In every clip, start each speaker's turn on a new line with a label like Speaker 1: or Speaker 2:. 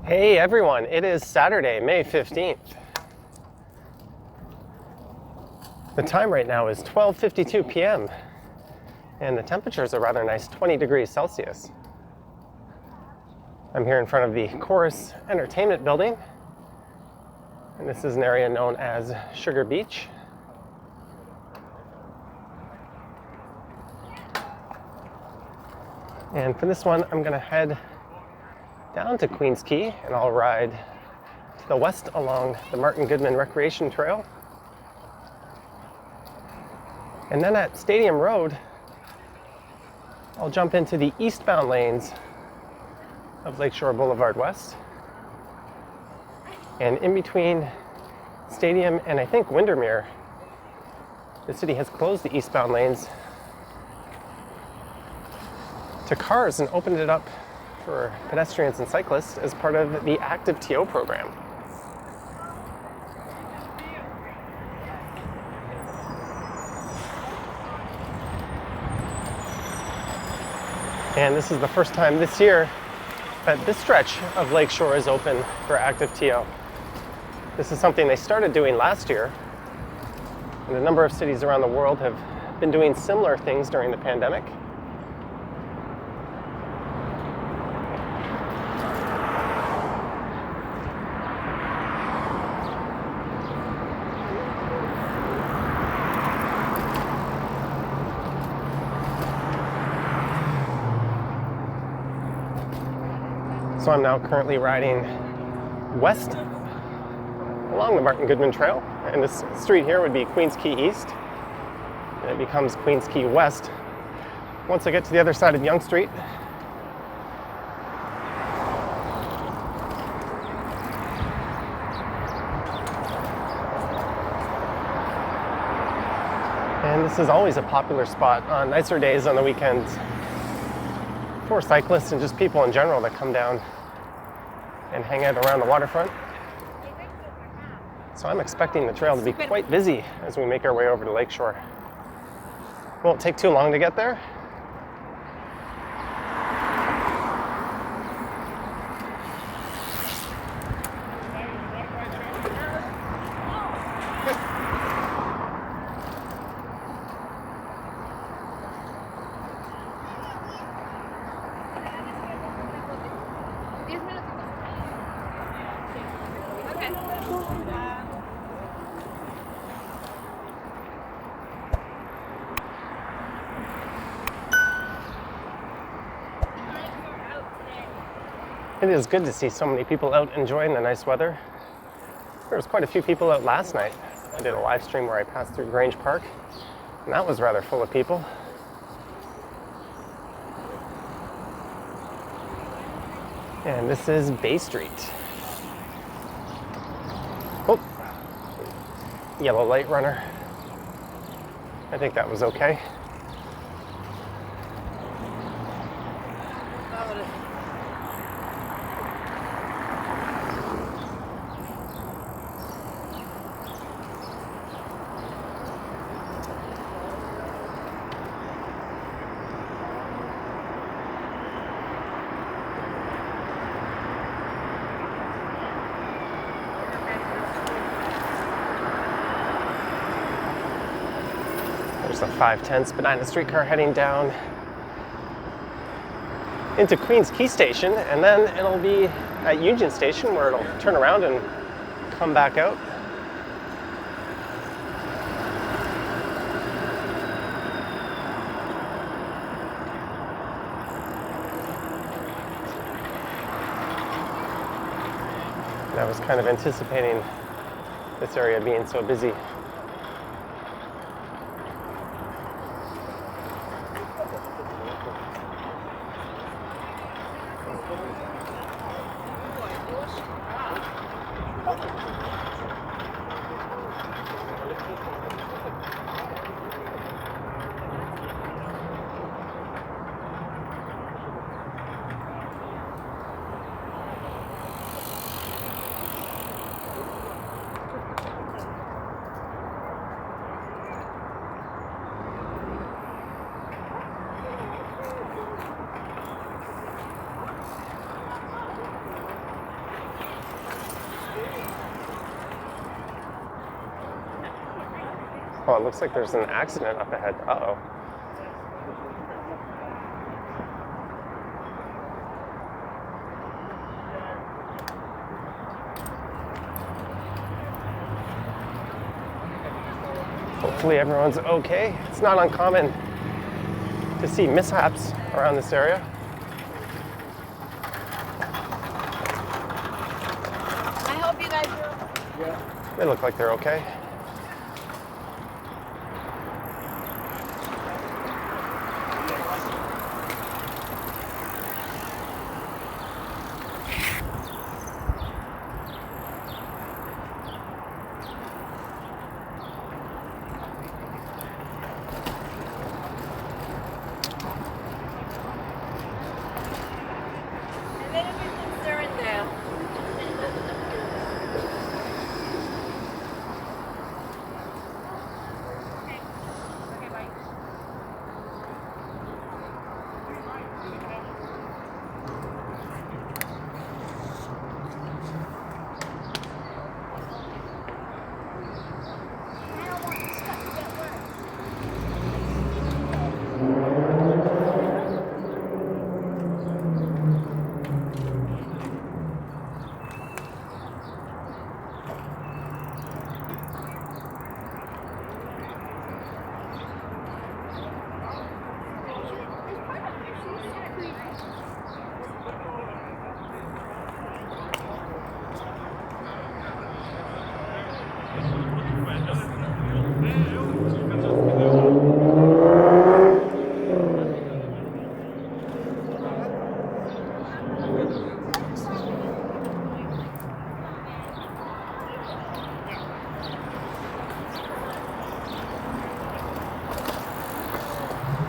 Speaker 1: Hey everyone, it is Saturday, May 15th. The time right now is 12:52 p.m. and the temperature is a rather nice 20 degrees Celsius. I'm here in front of the Chorus Entertainment Building, and this is an area known as Sugar Beach. And for this one, I'm going to head down to Queens Quay and I'll ride to the west along the Martin Goodman Recreation Trail. And then at Stadium Road, I'll jump into the eastbound lanes of Lake Shore Blvd West. And in between Stadium and I think Windermere, the city has closed the eastbound lanes to cars and opened it up for pedestrians and cyclists as part of the ActiveTO program. And this is the first time this year that this stretch of Lake Shore is open for ActiveTO. This is something they started doing last year, and a number of cities around the world have been doing similar things during the pandemic. So I'm now currently riding west along the Martin Goodman Trail, and this street here would be Queens Quay East, and it becomes Queens Quay West once I get to the other side of Yonge Street. And this is always a popular spot on nicer days on the weekends for cyclists and just people in general that come down and hang out around the waterfront. So I'm expecting the trail to be quite busy as we make our way over to Lake Shore. Won't take too long to get there. It is good to see so many people out enjoying the nice weather. There was quite a few people out last night. I did a live stream where I passed through Grange Park, and that was rather full of people. And this is Bay Street. Oh, yellow light runner. I think that was okay. There's a 510 Spadina streetcar heading down into Queens Quay Station, and then it'll be at Union Station where it'll turn around and come back out. And I was kind of anticipating this area being so busy. Oh, it looks like there's an accident up ahead. Uh-oh. Hopefully everyone's okay. It's not uncommon to see mishaps around this area.
Speaker 2: I hope you guys are okay.
Speaker 1: Yeah. They look like they're okay.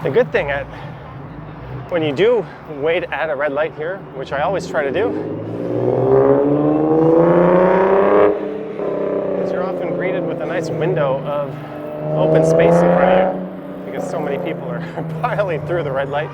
Speaker 1: The good thing when you do wait at a red light here, which I always try to do, is you're often greeted with a nice window of open space in front of you because so many people are piling through the red light.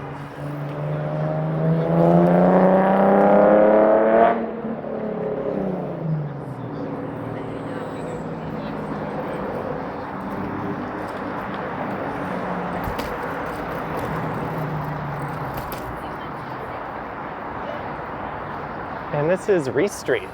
Speaker 1: And this is Reese Street.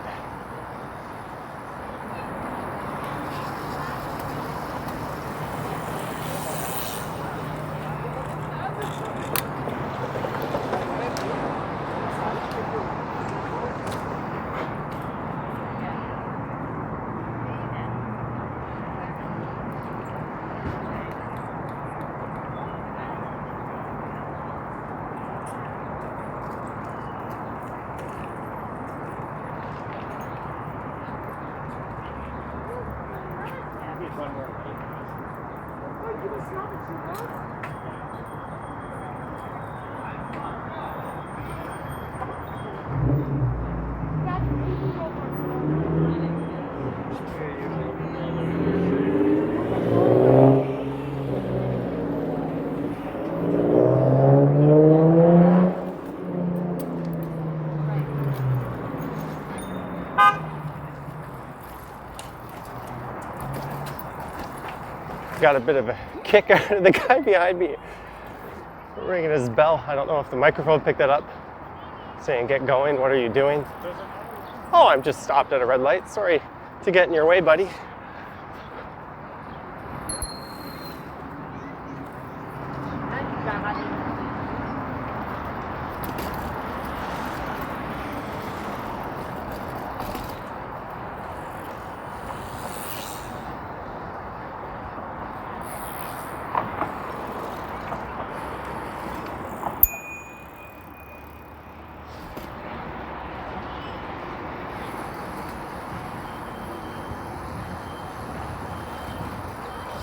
Speaker 1: Got a bit of a kick out of the guy behind me ringing his bell. I don't know if the microphone picked that up, saying get going, what are you doing? Oh, I'm just stopped at a red light. Sorry to get in your way, buddy.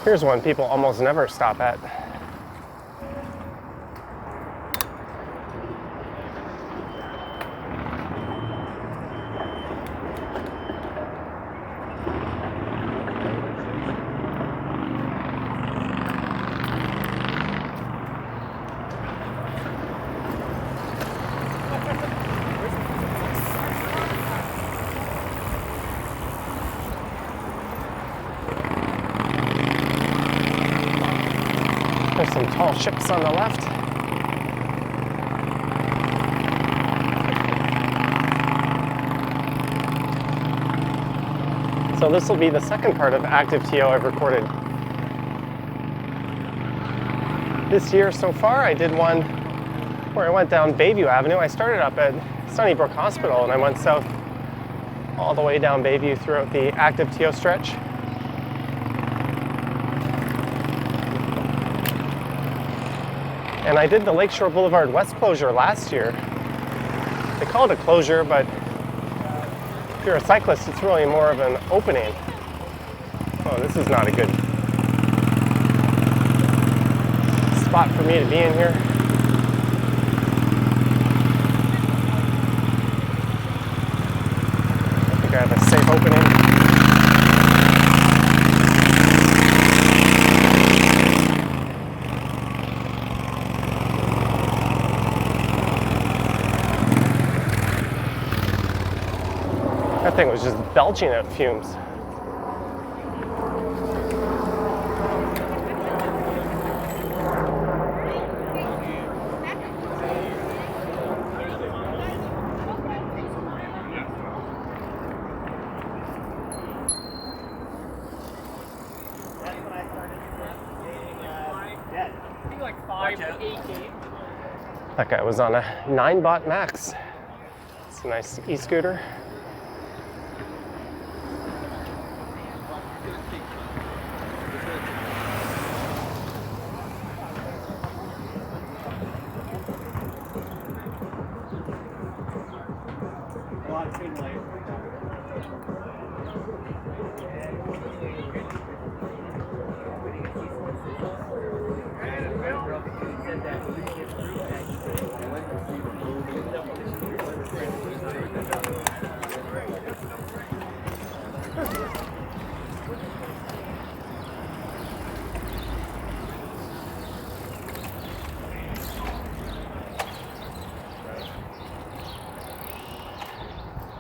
Speaker 1: Here's one people almost never stop at. tall ships on the left. So this will be the second part of ActiveTO I've recorded. This year so far, I did one where I went down Bayview Avenue. I started up at Sunnybrook Hospital and I went south all the way down Bayview throughout the ActiveTO stretch. And I did the Lake Shore Blvd West closure last year. They call it a closure, but if you're a cyclist, it's really more of an opening. Oh, this is not a good spot for me to be in here. I think I have a safe opening. That thing was just belching out fumes. That guy was on a 9-bot max. It's a nice e-scooter.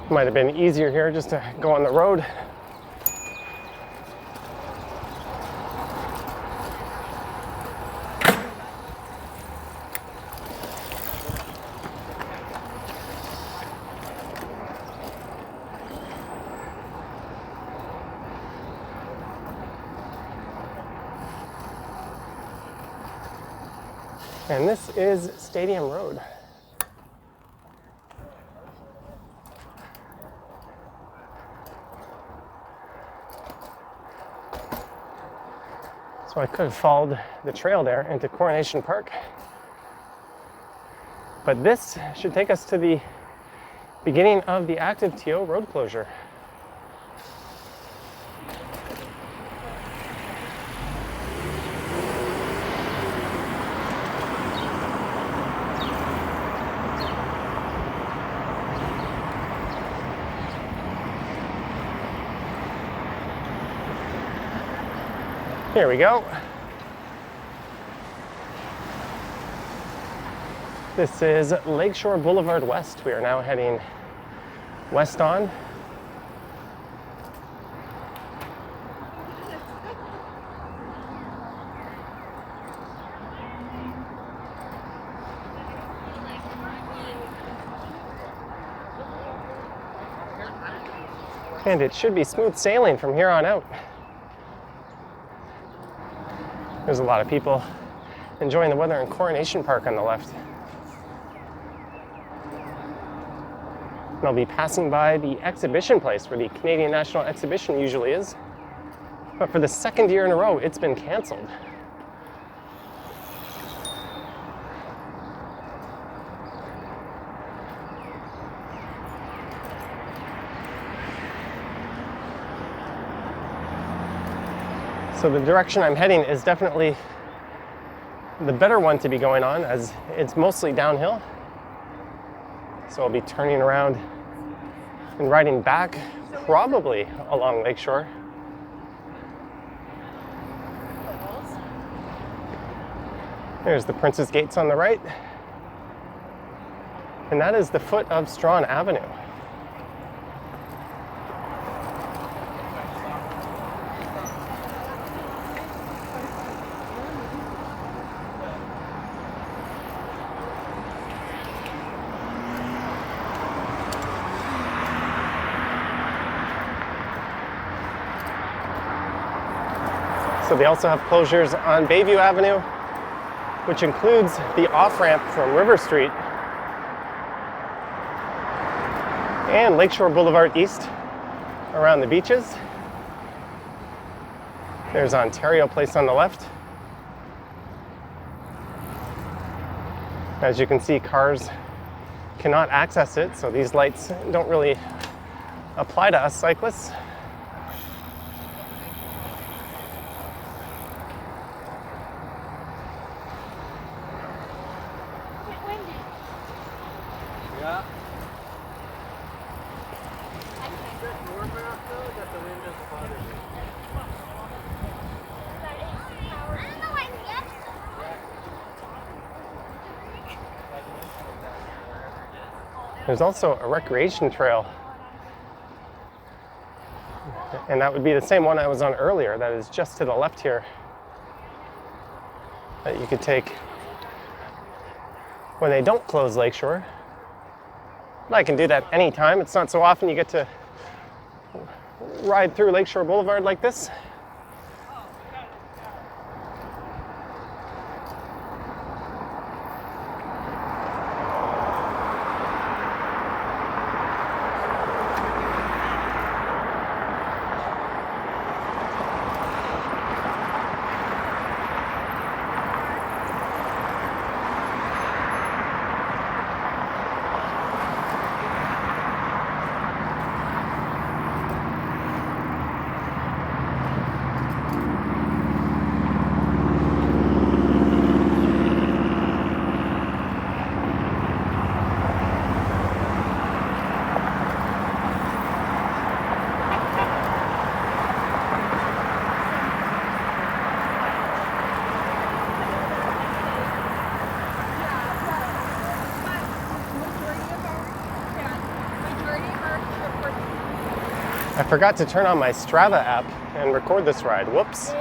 Speaker 1: Might have been easier here just to go on the road. And this is Stadium Road. So I could have followed the trail there into Coronation Park. But this should take us to the beginning of the ActiveTO road closure. Here we go. This is Lake Shore Blvd West. We are now heading west on. And it should be smooth sailing from here on out. There's a lot of people enjoying the weather in Coronation Park on the left. And I'll be passing by the exhibition place where the Canadian National Exhibition usually is. But for the second year in a row, it's been canceled. So the direction I'm heading is definitely the better one to be going on, as it's mostly downhill. So I'll be turning around and riding back, probably along Lake Shore. There's the Prince's Gates on the right. And that is the foot of Strawn Avenue. So they also have closures on Bayview Avenue, which includes the off-ramp from River Street, and Lake Shore Blvd East around the beaches. There's Ontario Place on the left. As you can see, cars cannot access it, so these lights don't really apply to us cyclists.
Speaker 3: Yeah. Just warm enough though that the wind doesn't bother me.
Speaker 1: There's also a recreation trail, and that would be the same one I was on earlier that is just to the left here, that you could take when they don't close Lakeshore. But I can do that anytime. It's not so often you get to ride through Lakeshore Boulevard like this. I forgot to turn on my Strava app and record this ride. Whoops.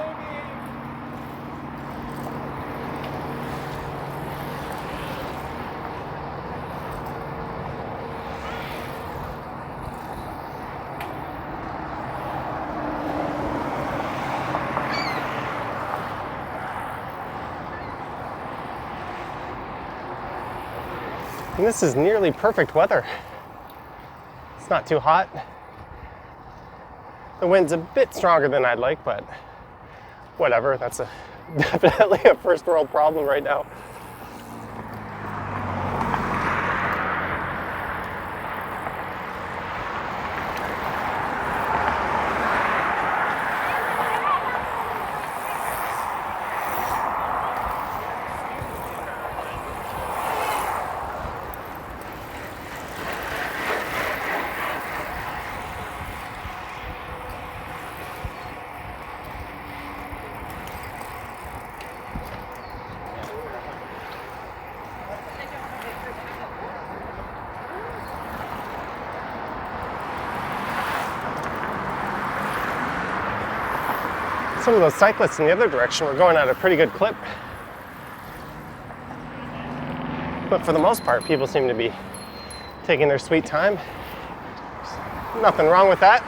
Speaker 1: And this is nearly perfect weather. It's not too hot. The wind's a bit stronger than I'd like, but whatever. That's definitely a first world problem right now. Some of those cyclists in the other direction were going at a pretty good clip. But for the most part, people seem to be taking their sweet time. There's nothing wrong with that.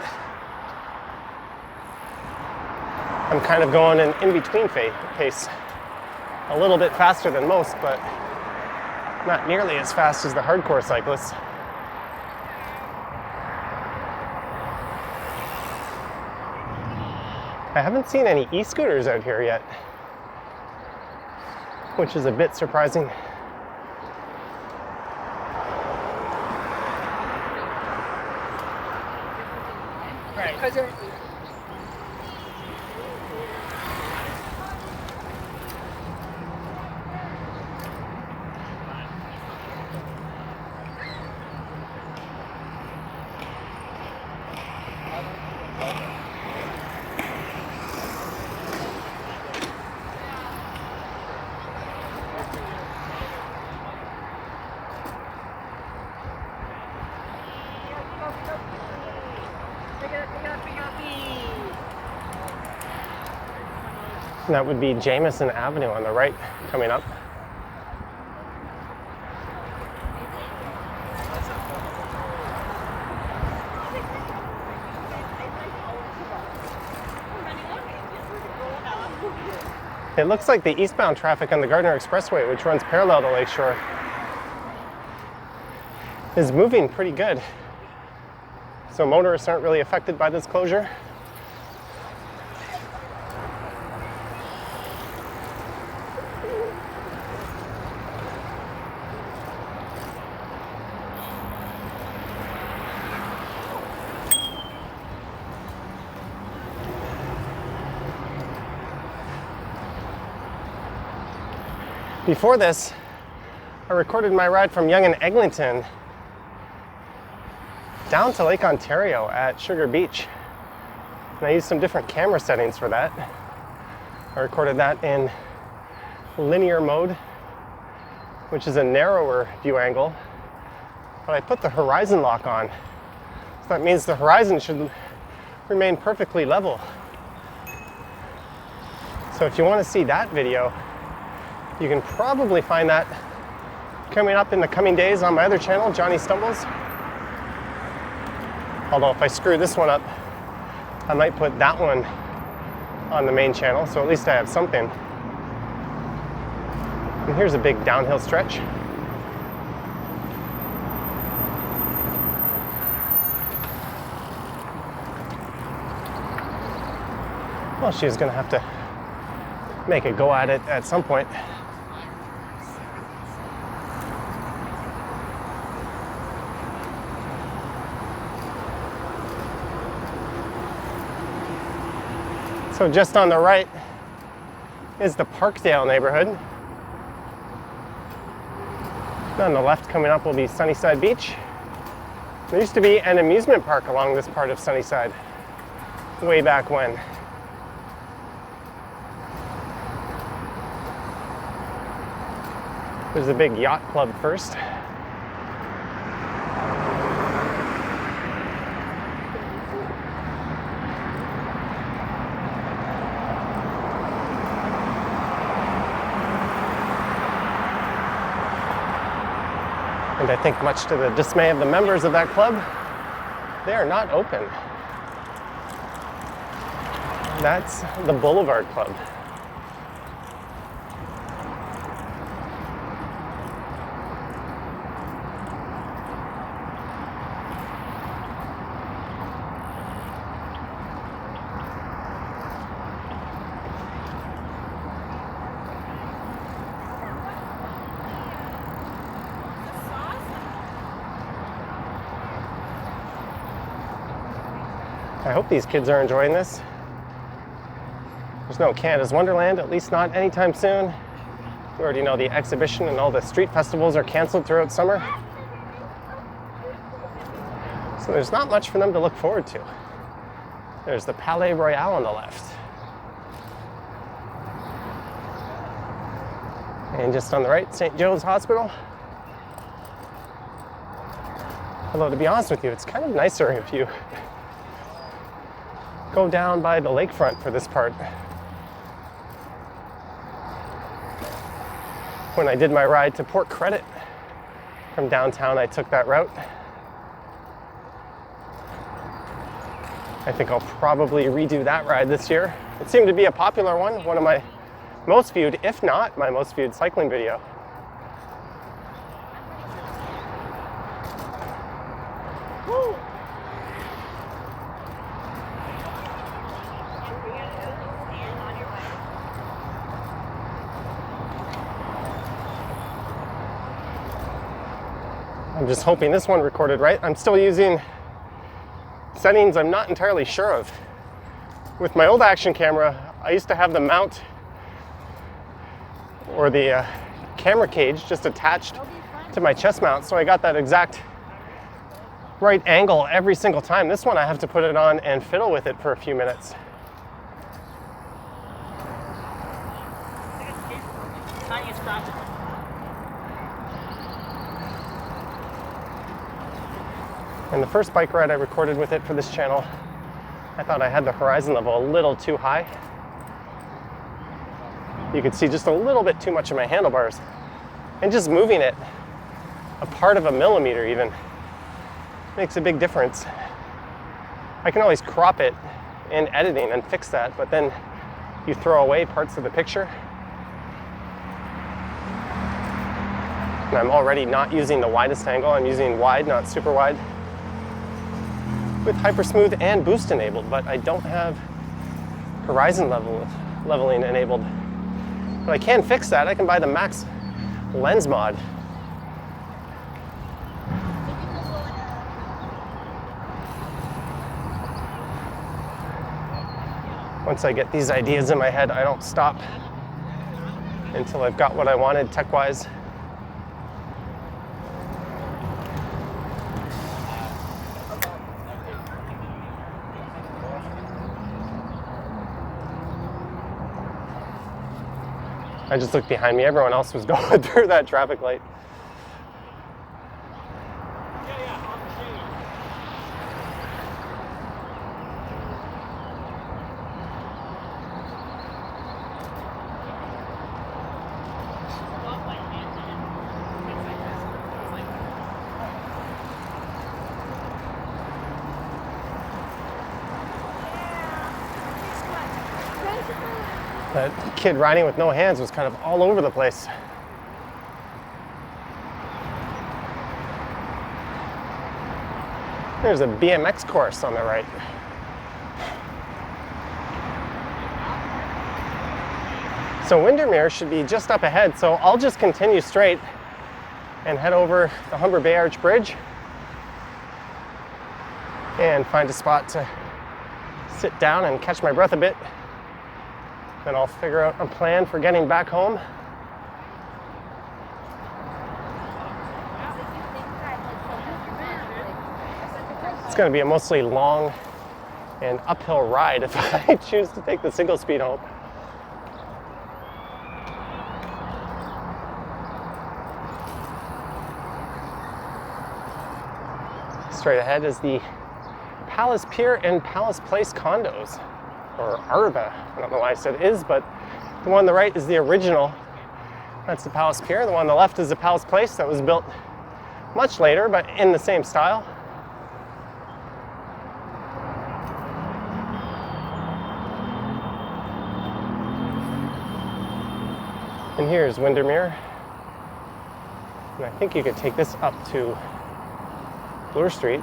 Speaker 1: I'm kind of going an in-between pace. A little bit faster than most, but not nearly as fast as the hardcore cyclists. I haven't seen any e-scooters out here yet, which is a bit surprising.
Speaker 3: Right.
Speaker 1: And that would be Jameson Avenue on the right coming up. It looks like the eastbound traffic on the Gardner Expressway, which runs parallel to Lake Shore, is moving pretty good. So motorists aren't really affected by this closure. Before this, I recorded my ride from Yonge and Eglinton down to Lake Ontario at Sugar Beach. And I used some different camera settings for that. I recorded that in linear mode, which is a narrower view angle, but I put the horizon lock on. So that means the horizon should remain perfectly level. So if you want to see that video, you can probably find that coming up in the coming days on my other channel, Johnny Stumbles. Although if I screw this one up, I might put that one on the main channel, so at least I have something. And here's a big downhill stretch. Well, she's gonna have to make a go at it at some point. So just on the right is the Parkdale neighborhood. On the left coming up will be Sunnyside Beach. There used to be an amusement park along this part of Sunnyside way back when. There's a big yacht club first. And I think much to the dismay of the members of that club, they are not open. That's the Boulevard Club. I hope these kids are enjoying this. There's no Canada's Wonderland, at least not anytime soon. We already know the exhibition and all the street festivals are canceled throughout summer. So there's not much for them to look forward to. There's the Palais Royal on the left. And just on the right, St. Joe's Hospital. Although to be honest with you, it's kind of nicer if you go down by the lakefront for this part. When I did my ride to Port Credit from downtown, I took that route. I think I'll probably redo that ride this year. It seemed to be a popular one of my most viewed, if not my most viewed cycling video. Woo. I'm just hoping this one recorded right. I'm still using settings I'm not entirely sure of. With my old action camera, I used to have the mount or the camera cage just attached to my chest mount, so I got that exact right angle every single time. This one I have to put it on and fiddle with it for a few minutes. And the first bike ride I recorded with it for this channel, I thought I had the horizon level a little too high. You could see just a little bit too much of my handlebars. And just moving it a part of a millimeter even makes a big difference. I can always crop it in editing and fix that, but then you throw away parts of the picture. And I'm already not using the widest angle. I'm using wide, not super wide, with hyper smooth and boost enabled, but I don't have horizon leveling enabled. But I can fix that. I can buy the max lens mod. Once I get these ideas in my head, I don't stop until I've got what I wanted tech-wise. I just looked behind me. Everyone else was going through that traffic light. That kid riding with no hands was kind of all over the place. There's a BMX course on the right. So Windermere should be just up ahead, so I'll just continue straight and head over the Humber Bay Arch Bridge and find a spot to sit down and catch my breath a bit. Then I'll figure out a plan for getting back home. It's going to be a mostly long and uphill ride if I choose to take the single speed home. Straight ahead is the Palace Pier and Palace Place condos. Or Arba, I don't know why I said is, but the one on the right is the original. That's the Palace Pier. The one on the left is the Palace Place that was built much later, but in the same style. And here's Windermere. And I think you could take this up to Bloor Street.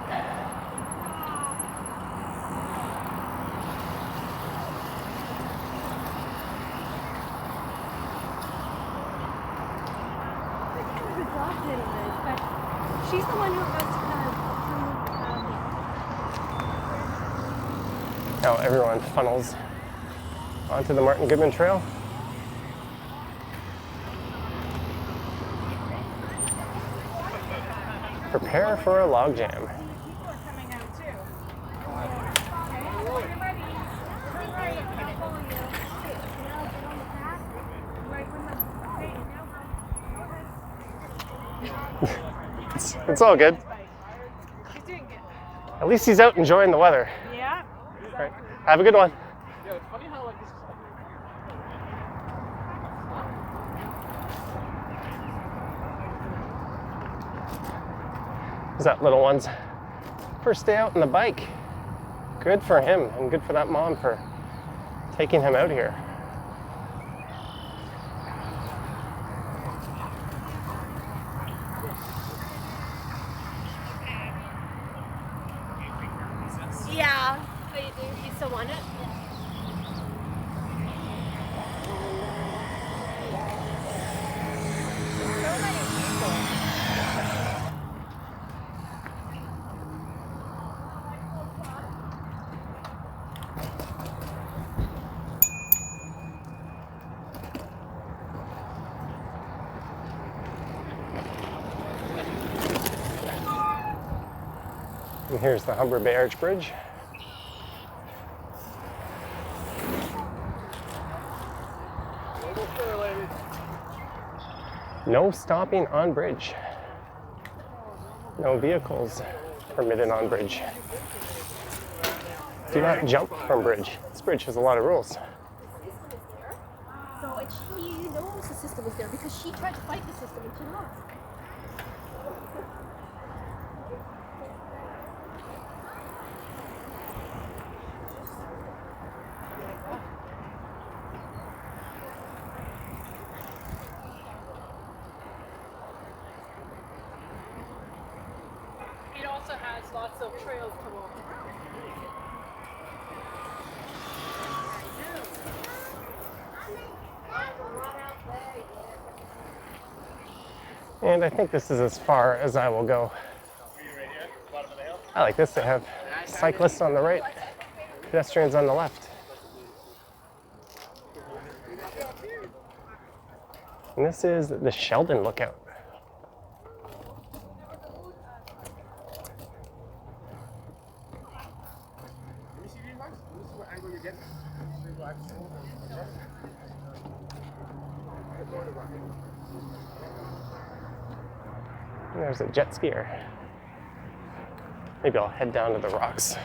Speaker 2: She's the one who goes to
Speaker 1: Now everyone funnels onto the Martin Goodman Trail. Prepare for a log jam.
Speaker 2: People are coming out too.
Speaker 1: It's all good.
Speaker 2: He's doing good.
Speaker 1: At least he's out enjoying the weather.
Speaker 2: Yeah.
Speaker 1: All right. Have a good one.
Speaker 3: Yeah, it's funny how like this is
Speaker 1: Is that little one's first day out on the bike? Good for him, and good for that mom for taking him out here.
Speaker 2: Yeah. But you do. You still want it? So many people.
Speaker 1: And here's the Humber Bay Arch Bridge.
Speaker 3: almost there, ladies.
Speaker 1: No stopping on bridge. No vehicles permitted on bridge. Do not jump from bridge. This bridge has a lot of rules.
Speaker 2: So and she knows the system is there because she tried to fight the system and she lost.
Speaker 3: also has lots of trails to walk around.
Speaker 1: And I think this is as far as I will go. I like this. They have cyclists on the right, pedestrians on the left. And this is the Sheldon Lookout. And there's a jet skier. Maybe I'll head down to the rocks.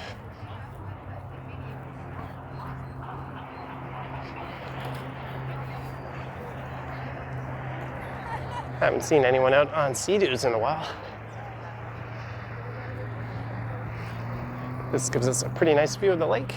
Speaker 1: Haven't seen anyone out on Sea-Doos in a while. This gives us a pretty nice view of the lake.